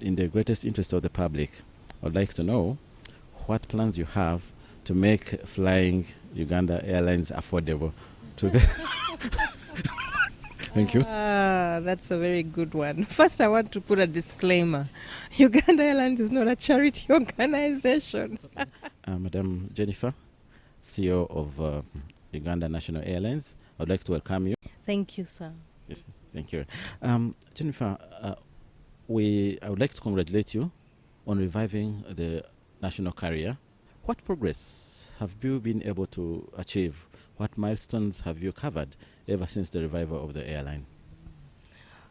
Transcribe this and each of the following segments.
in the greatest interest of the public, I'd like to know what plans you have to make flying Uganda Airlines affordable to the... Thank you. That's a very good one. First, I want to put a disclaimer. Uganda Airlines is not a charity organization. Madam Jenifer, CEO of Uganda National Airlines, I'd like to welcome you. Thank you, sir. Yes, thank you. Jenifer, I would like to congratulate you on reviving the national carrier. What progress have you been able to achieve? What milestones have you covered ever since the revival of the airline?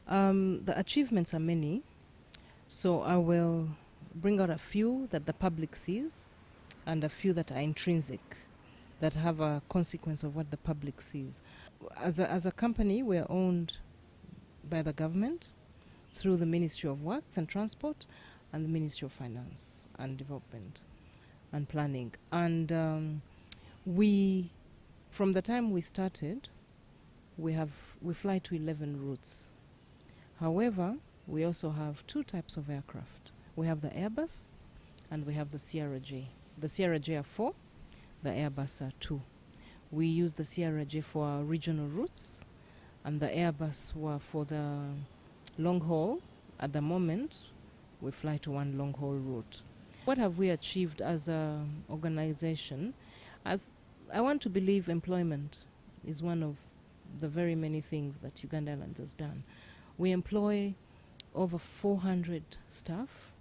The achievements are many, so I will bring out a few that the public sees and a few that are intrinsic, that have a consequence of what the public sees. As a company, we are owned by the government through the Ministry of Works and Transport and the Ministry of Finance and Development and Planning. And we, from the time we started, we fly to 11 routes. However, we also have two types of aircraft. We have the Airbus and we have the Sierra J. The Sierra J are 4, the Airbus are 2. We use the Sierra J for our regional routes and the Airbus were for the long haul. At the moment, we fly to one long haul route. What have we achieved as an organization? I want to believe employment is one of the very many things that Uganda Airlines has done. We employ over 400 staff.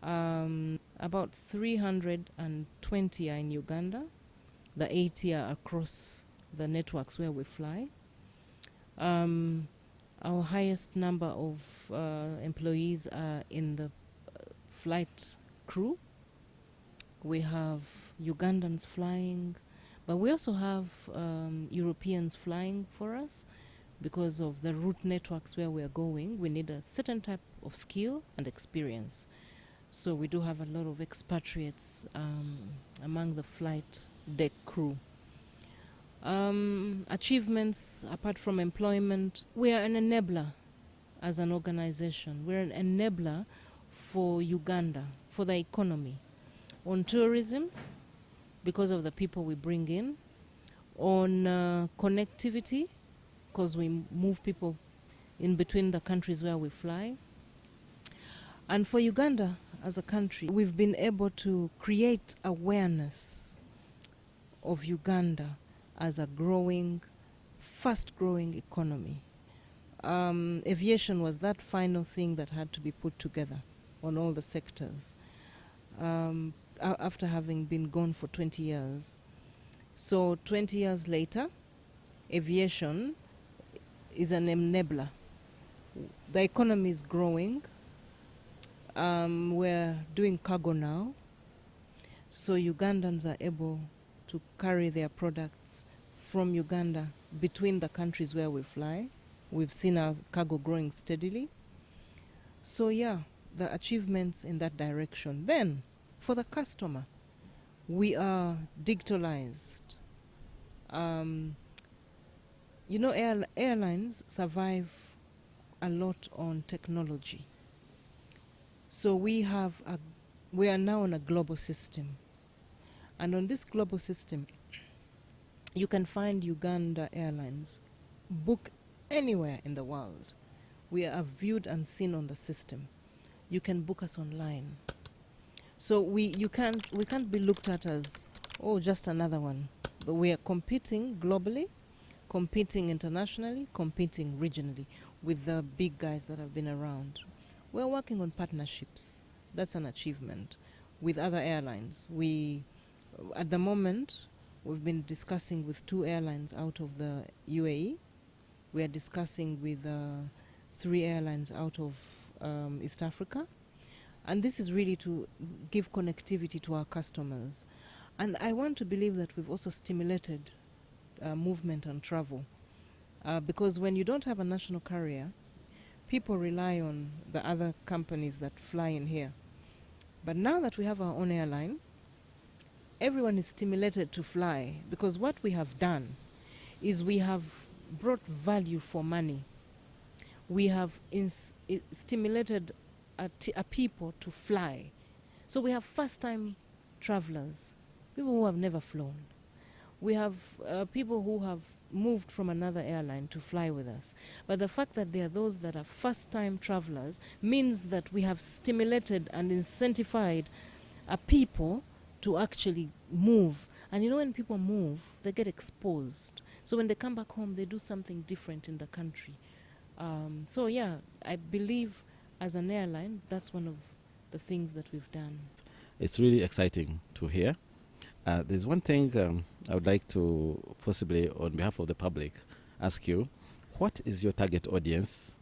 About 320 are in Uganda. The 80 are across the networks where we fly. Our highest number of employees are in the flight crew. We have Ugandans flying, but we also have Europeans flying for us. Because of the route networks where we are going, we need a certain type of skill and experience. So we do have a lot of expatriates among the flight deck crew. Achievements apart from employment, we are an enabler as an organization. We're an enabler for Uganda, for the economy, on tourism because of the people we bring in, on connectivity because we move people in between the countries where we fly. And for Uganda as a country, we've been able to create awareness of Uganda as a growing, fast-growing economy. Aviation was that final thing that had to be put together on all the sectors after having been gone for 20 years. So 20 years later, aviation is an enabler. The economy is growing. We're doing cargo now. So Ugandans are able to carry their products from Uganda between the countries where we fly. We've seen our cargo growing steadily. So yeah, the achievements in that direction. Then, for the customer, we are digitalized. Airlines survive a lot on technology. So we are now on a global system. And on this global system, you can find Uganda Airlines book anywhere in the world. We are viewed and seen on the system. You can book us online. So we can't be looked at as, just another one. But we are competing globally, competing internationally, competing regionally with the big guys that have been around. We're working on partnerships. That's an achievement with other airlines. At the moment, we've been discussing with 2 airlines out of the UAE. We are discussing with 3 airlines out of East Africa. And this is really to give connectivity to our customers. And I want to believe that we've also stimulated movement and travel. Because when you don't have a national carrier, people rely on the other companies that fly in here. But now that we have our own airline, everyone is stimulated to fly, because what we have done is we have brought value for money. We have stimulated a people to fly. So we have first-time travelers, people who have never flown. We have people who have moved from another airline to fly with us. But the fact that there are those that are first-time travelers means that we have stimulated and incentivized people to actually move. And you know, when people move, they get exposed. So when they come back home, they do something different in the country. So yeah, I believe as an airline, that's one of the things that we've done. It's really exciting to hear. There's one thing I would like to possibly, on behalf of the public, ask you. What is your target audience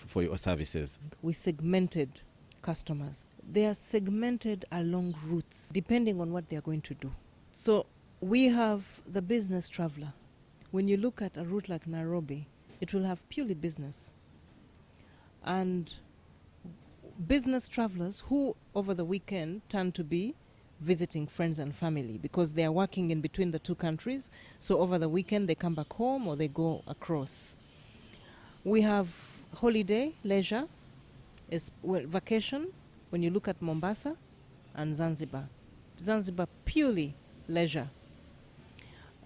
for your services? We segmented customers. They are segmented along routes, depending on what they are going to do. So we have the business traveler. When you look at a route like Nairobi, it will have purely business. And business travelers who over the weekend tend to be visiting friends and family because they are working in between the two countries. So over the weekend they come back home or they go across. We have holiday, leisure, vacation. When you look at Mombasa and Zanzibar, Zanzibar purely leisure.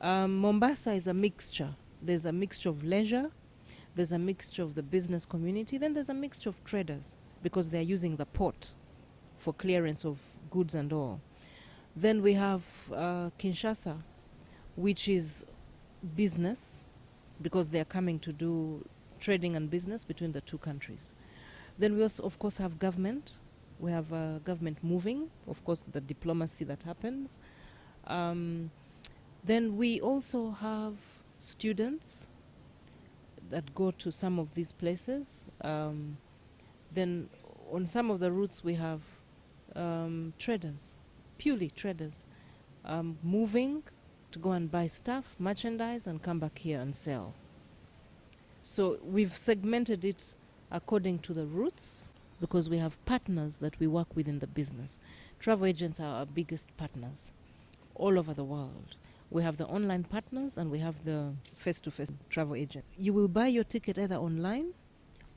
Mombasa is a mixture. There's a mixture of leisure, there's a mixture of the business community, then there's a mixture of traders because they're using the port for clearance of goods and all. Then we have Kinshasa, which is business because they're coming to do trading and business between the two countries. Then we also, of course, have government. We have government moving, of course, the diplomacy that happens. Then we also have students that go to some of these places. Then on some of the routes we have traders, purely traders, moving to go and buy stuff, merchandise, and come back here and sell. So we've segmented it according to the routes because we have partners that we work with in the business. Travel agents are our biggest partners all over the world. We have the online partners and we have the face-to-face travel agent. You will buy your ticket either online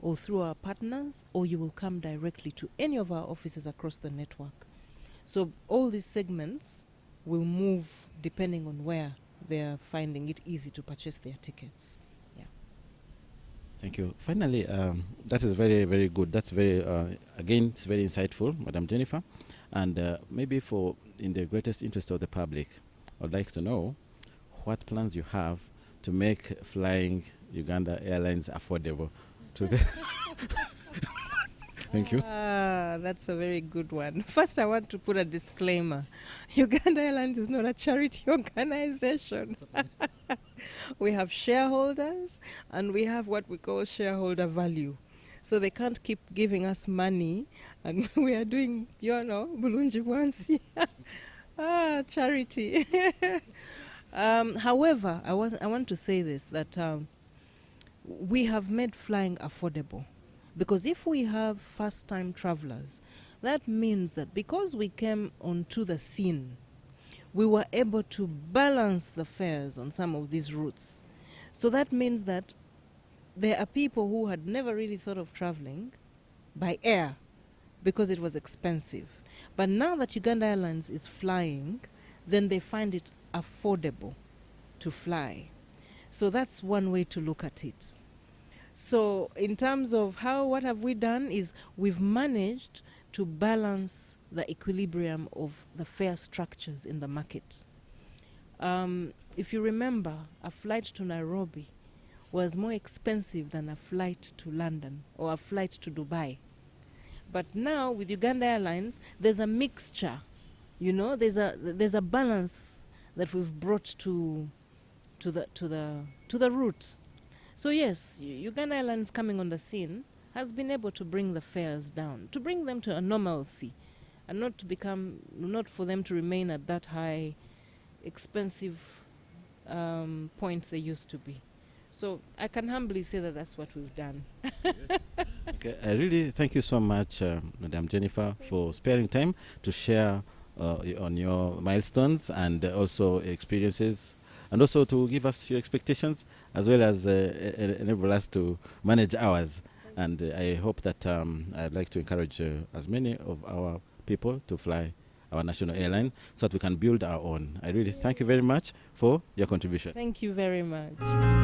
or through our partners, or you will come directly to any of our offices across the network. So all these segments will move depending on where they are finding it easy to purchase their tickets. Yeah. Thank you. Finally, that is very, very good. That's very, again, it's very insightful, Madam Jenifer. And maybe in the greatest interest of the public, I'd like to know what plans you have to make flying Uganda Airlines affordable to the... Thank you. That's a very good one. First, I want to put a disclaimer. Uganda Airlines is not a charity organization. We have shareholders and we have what we call shareholder value. So they can't keep giving us money and we are doing, Bulunji Wansi. Charity. However, I want to say this, that we have made flying affordable. Because if we have first-time travelers, that means that because we came onto the scene, we were able to balance the fares on some of these routes. So that means that there are people who had never really thought of traveling by air because it was expensive. But now that Uganda Airlines is flying, then they find it affordable to fly. So that's one way to look at it. So in terms of what have we done is we've managed to balance the equilibrium of the fare structures in the market. If you remember, a flight to Nairobi was more expensive than a flight to London or a flight to Dubai. But now with Uganda Airlines, there's a mixture, there's a balance that we've brought to the route. So yes, Uganda Airlines coming on the scene has been able to bring the fares down, to bring them to a normalcy, and not for them to remain at that high, expensive point they used to be. So I can humbly say that that's what we've done. Okay, I really thank you so much, Madam Jenifer, for sparing time to share on your milestones and also experiences, and also to give us your expectations as well as enable us to manage ours. And I hope that I'd like to encourage as many of our people to fly our national airline so that we can build our own. I really thank you very much for your contribution. Thank you very much.